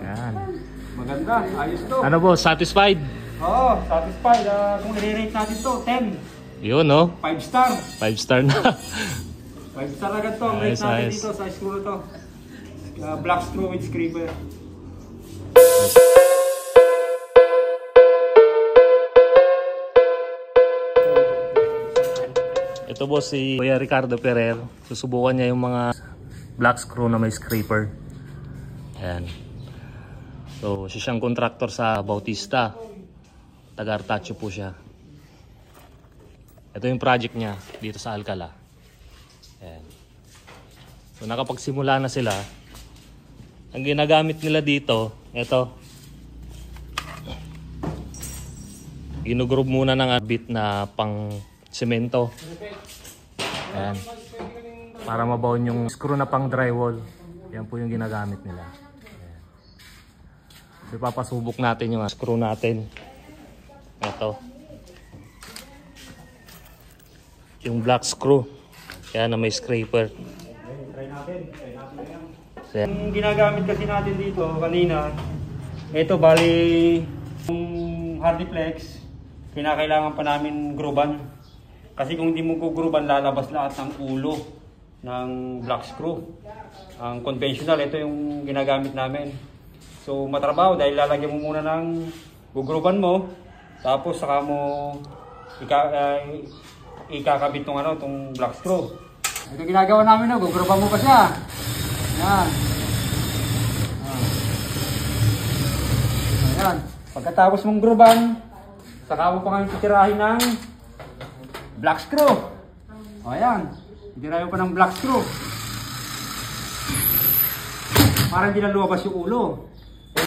Ayan. Maganda, ayos to. Ano boss, satisfied? Oo, satisfied. Kung i-rate natin to, 10. Yun no? 5 star. 5 star na. 5 star agad to. Rate Ayos, natin ayos. dito sa screw na to. Black screw with scraper. Ito boss si Kuya Ricardo Ferrer. Susubukan niya yung mga black screw na may scraper. Ayan. So siya siyang contractor sa Bautista. Taga-Artacho po siya. Ito yung project niya dito sa Alcala. Ayan. So nakapagsimula na sila. Ang ginagamit nila dito, ito. Ginugroove muna ng bit na pang semento. Ayan. Para mabaon yung screw na pang drywall. Yan po yung ginagamit nila. Ayan. So ipapasubok natin yung screw natin. Ito. Yung black screw. Kaya na may scraper. Try natin yan. Yung ginagamit kasi natin dito kanina, ito bali yung Hardiplex, kinakailangan pa namin gruban. Kasi kung hindi mo gruban, lalabas lahat ng ulo ng black screw. Ang conventional, ito yung ginagamit namin. So matrabaho dahil lalagyan mo muna ng gugruban mo, tapos saka mo ikakabit tong tong black screw. Ito ginagawa namin, gugruban mo pa siya. Yan. Ayan. Pagkatapos mong gruban, saka mo pa ngayon titirahin ng black screw. O ayan. Titirahin mo pa ng black screw. Para hindi na lumabas yung ulo.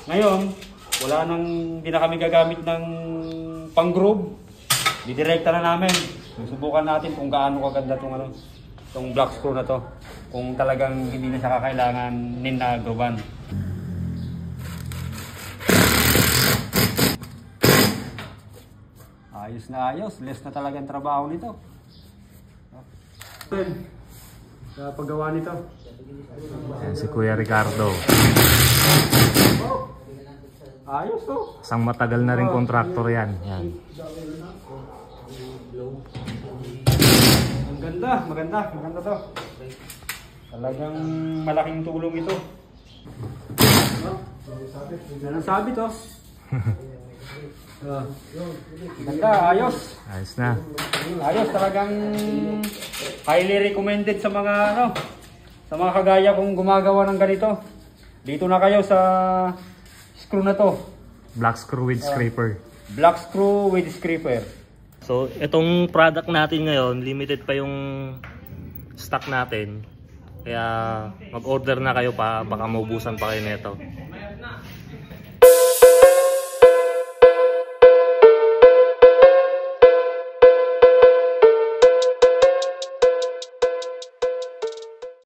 Ngayon, hindi na kami gagamit ng pang-groove. Didirekta na namin. Susubukan natin kung gaano kaganda itong black screw na to. Kung talagang hindi na siya kakailangan ninagruban. Ayos na ayos. Less na talaga ang trabaho nito. Sa paggawa nito. Ayan si Kuya Ricardo. Ayos to. Isang matagal na rin contractor yan. Yan. Ang ganda. Maganda to. Talagang malaking tulong ito. Yan ang sabi to. Ganda, ayos. Ayos na. Ayos, talagang highly recommended sa mga sa mga kagaya kung gumagawa ng ganito. Dito na kayo sa screw na to. Black screw with scraper. Black screw with scraper. So itong product natin ngayon, limited pa yung stock natin. Kaya mag-order na kayo pa, baka maubusan pa kayo nito.